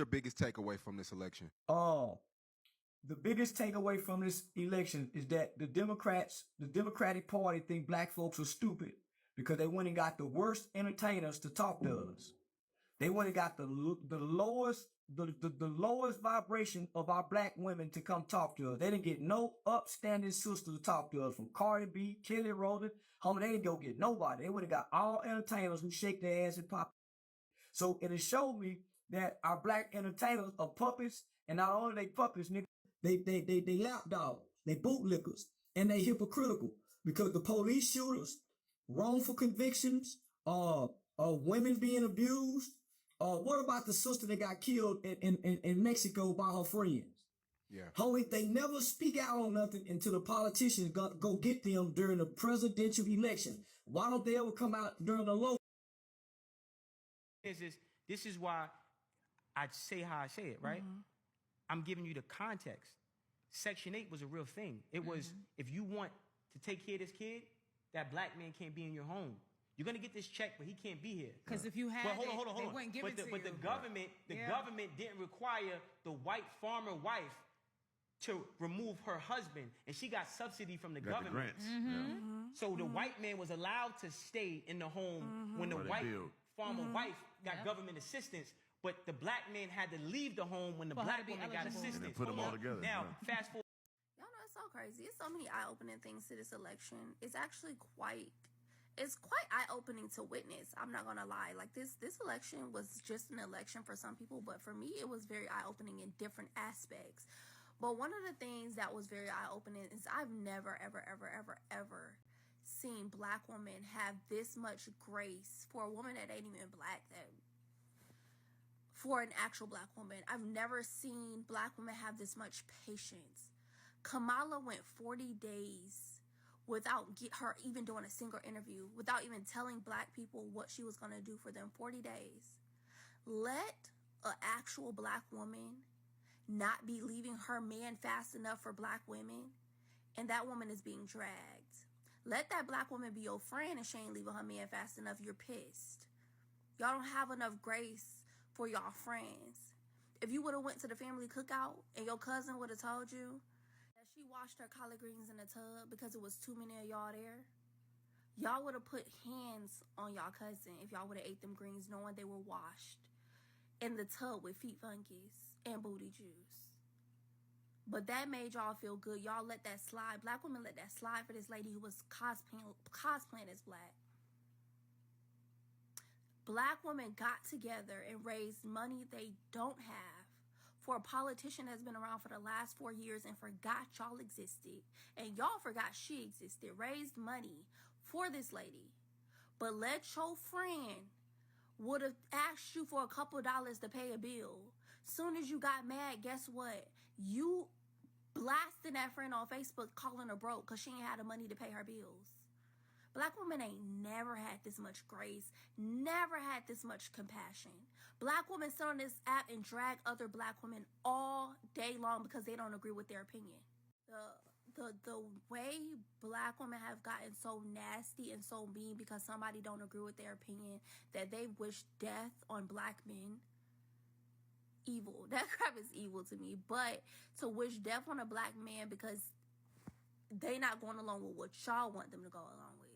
Your biggest takeaway from this election? The biggest takeaway from this election is that the Democratic Party think black folks are stupid because they went and got the worst entertainers to talk to us. They went and got the lowest vibration of our black women to come talk to us. They didn't get no upstanding sister to talk to us, from Cardi B, Kelly Rowland. Homie, they didn't go get nobody. They went and got all entertainers who shake their ass and pop. So it has showed me that our black entertainers are puppets, and not only they puppets, nigga, they lapdogs, they bootlickers, and they hypocritical, because the police shooters, wrongful convictions, women being abused. What about the sister that got killed in Mexico by her friends? Yeah. Homie, they never speak out on nothing until the politicians go get them during the presidential election. Why don't they ever come out during the local? This is why I say how I say it, right? Mm-hmm. I'm giving you the context. Section 8 was a real thing. It was, if you want to take care of this kid, that black man can't be in your home. You're gonna get this check, but he can't be here. Because if you had hold on. they wouldn't give it to you. But the government didn't require the white farmer wife to remove her husband, and she got subsidy from the government. The grants. Yeah. So the white man was allowed to stay in the home when the white farmer wife got government assistance, but the black man had to leave the home when the black woman got assistance. And then put them all together. Now, fast forward. Y'all know it's so crazy. It's so many eye-opening things to this election. It's actually quite eye-opening to witness. I'm not gonna lie. Like this election was just an election for some people, but for me, it was very eye-opening in different aspects. But one of the things that was very eye-opening is I've never, ever seen black women have this much grace for a woman that ain't even black, that for an actual black woman. I've never seen black women have this much patience. Kamala went 40 days without her even doing a single interview, without even telling black people what she was going to do for them. 40 days. Let an actual black woman not be leaving her man fast enough for black women, and that woman is being dragged. Let that black woman be your friend and she ain't leaving her man fast enough. You're pissed. Y'all don't have enough grace for y'all friends. If you would have went to the family cookout and your cousin would have told you that she washed her collard greens in the tub because it was too many of y'all there, y'all would have put hands on y'all cousin if y'all would have ate them greens knowing they were washed in the tub with feet fungus and booty juice. But that made y'all feel good. Y'all let that slide. Black women let that slide for this lady who was cosplaying as black. Black women got together and raised money they don't have for a politician that's been around for the last 4 years and forgot y'all existed. And y'all forgot she existed. Raised money for this lady. But let your friend would have asked you for a couple dollars to pay a bill. Soon as you got mad, guess what? You blasted that friend on Facebook calling her broke because she ain't had the money to pay her bills. Black women ain't never had this much grace, never had this much compassion. Black women sit on this app and drag other black women all day long because they don't agree with their opinion. The way black women have gotten so nasty and so mean because somebody don't agree with their opinion that they wish death on black men. Evil. That crap is evil to me. But to wish death on a black man because they not going along with what y'all want them to go along with.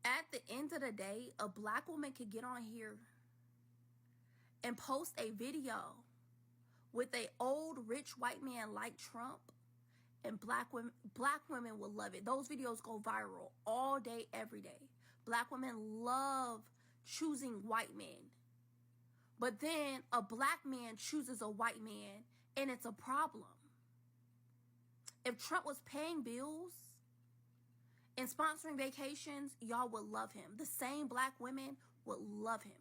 At the end of the day, a black woman could get on here and post a video with a old rich white man like Trump, and black women will love it. Those videos go viral all day, every day. Black women love choosing white men. But then a black man chooses a white man, and it's a problem. If Trump was paying bills and sponsoring vacations, y'all would love him. The same black women would love him.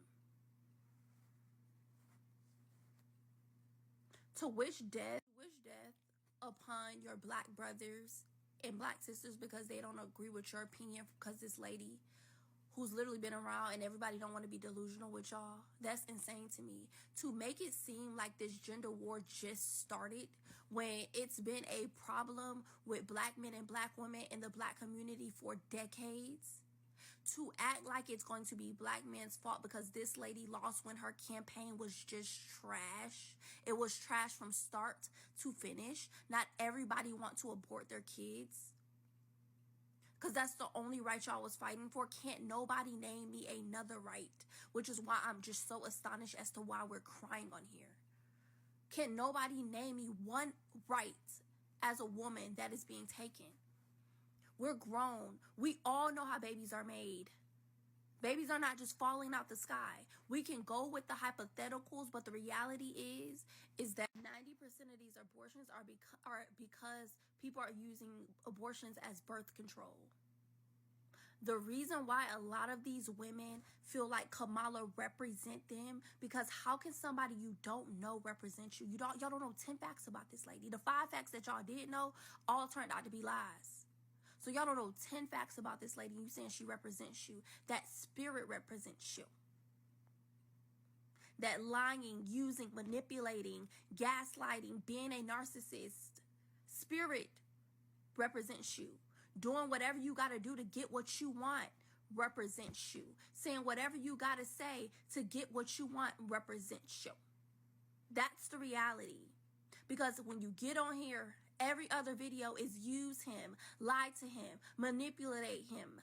To wish death upon your black brothers and black sisters because they don't agree with your opinion, because this lady who's literally been around and everybody don't want to be delusional with y'all, that's insane to me. To make it seem like this gender war just started when it's been a problem with black men and black women in the black community for decades. to act like it's going to be black men's fault because this lady lost when her campaign was just trash. It was trash from start to finish. Not everybody want to abort their kids. Because that's the only right y'all was fighting for. Can't nobody name me another right. Which is why I'm just so astonished as to why we're crying on here. Can't nobody name me one right as a woman that is being taken. We're grown. We all know how babies are made. Babies are not just falling out the sky. We can go with the hypotheticals, but the reality is that 90% of these abortions are because people are using abortions as birth control. The reason why a lot of these women feel like Kamala represent them, because how can somebody you don't know represent you? Y'all don't know 10 facts about this lady. The 5 facts that y'all did know all turned out to be lies. So y'all don't know 10 facts about this lady. You saying she represents you. That spirit represents you. That lying, using, manipulating, gaslighting, being a narcissist, spirit represents you. Doing whatever you got to do to get what you want represents you. Saying whatever you got to say to get what you want represents you. That's the reality. Because when you get on here, every other video is use him, lie to him, manipulate him.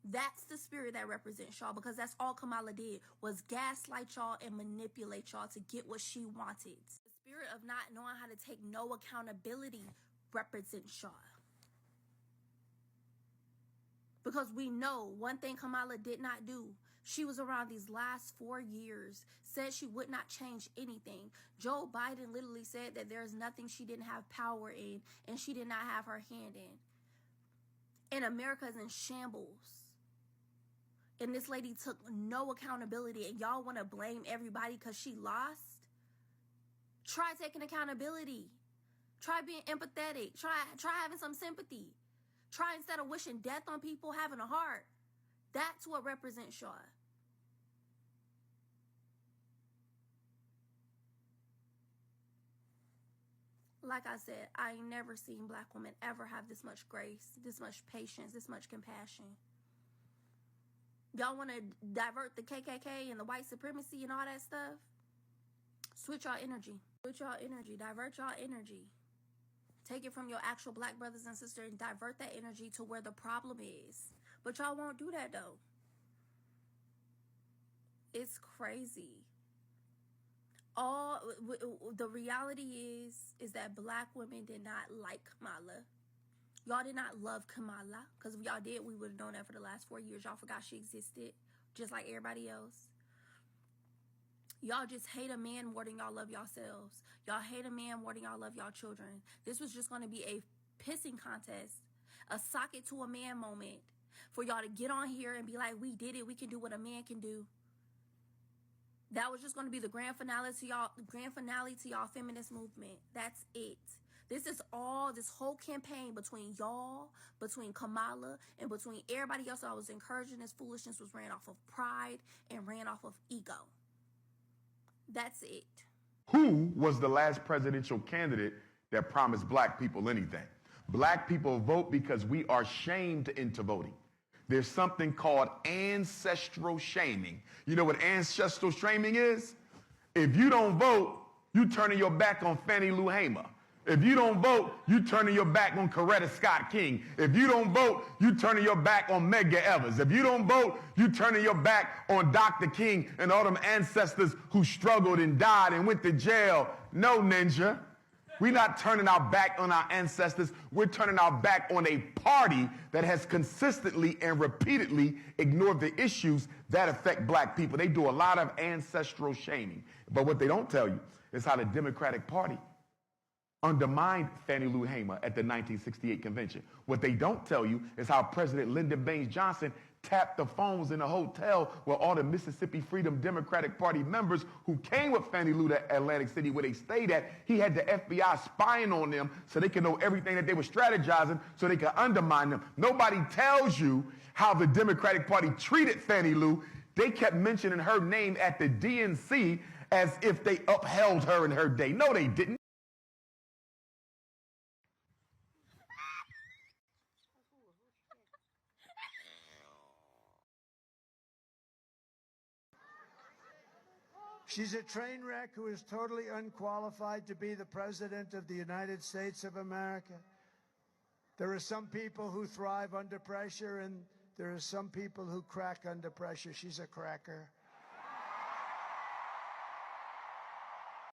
That's the spirit that represents y'all, because that's all Kamala did was gaslight y'all and manipulate y'all to get what she wanted. The spirit of not knowing how to take no accountability represents y'all. Because we know one thing Kamala did not do. She was around these last 4 years, said she would not change anything. Joe Biden literally said that there's nothing she didn't have power in and she did not have her hand in. And America is in shambles. And this lady took no accountability, and y'all want to blame everybody because she lost? Try taking accountability. Try being empathetic. Try having some sympathy. Try, instead of wishing death on people, having a heart. That's what represents y'all. Like I said, I ain't never seen black women ever have this much grace, this much patience, this much compassion. Y'all want to divert the KKK and the white supremacy and all that stuff? Switch y'all energy. Switch y'all energy. Divert y'all energy. Take it from your actual black brothers and sisters and divert that energy to where the problem is. But y'all won't do that, though. It's crazy. The reality is that black women did not like Kamala. Y'all did not love Kamala, because if y'all did, we would have known that for the last 4 years. Y'all forgot she existed, just like everybody else. Y'all just hate a man more than y'all love yourselves. Y'all hate a man more than y'all love y'all children. This was just going to be a pissing contest, a sock it to a man moment for y'all to get on here and be like, we did it. We can do what a man can do. That was just going to be the grand finale to y'all feminist movement. That's it. This is all, this whole campaign between y'all, between Kamala, and between everybody else that was encouraging this foolishness was ran off of pride and ran off of ego. That's it. Who was the last presidential candidate that promised black people anything? Black people vote because we are shamed into voting. There's something called ancestral shaming. You know what ancestral shaming is? If you don't vote, you turning your back on Fannie Lou Hamer. If you don't vote, you turning your back on Coretta Scott King. If you don't vote, you turning your back on Medgar Evers. If you don't vote, you turning your back on Dr. King and all them ancestors who struggled and died and went to jail. No, ninja. We're not turning our back on our ancestors. We're turning our back on a party that has consistently and repeatedly ignored the issues that affect black people. They do a lot of ancestral shaming. But what they don't tell you is how the Democratic Party undermined Fannie Lou Hamer at the 1968 convention. What they don't tell you is how President Lyndon Baines Johnson tapped the phones in a hotel where all the Mississippi Freedom Democratic Party members who came with Fannie Lou to Atlantic City where they stayed at, he had the FBI spying on them so they could know everything that they were strategizing so they could undermine them. Nobody tells you how the Democratic Party treated Fannie Lou. They kept mentioning her name at the DNC as if they upheld her in her day. No, they didn't. She's a train wreck who is totally unqualified to be the President of the United States of America. There are some people who thrive under pressure, and there are some people who crack under pressure. She's a cracker.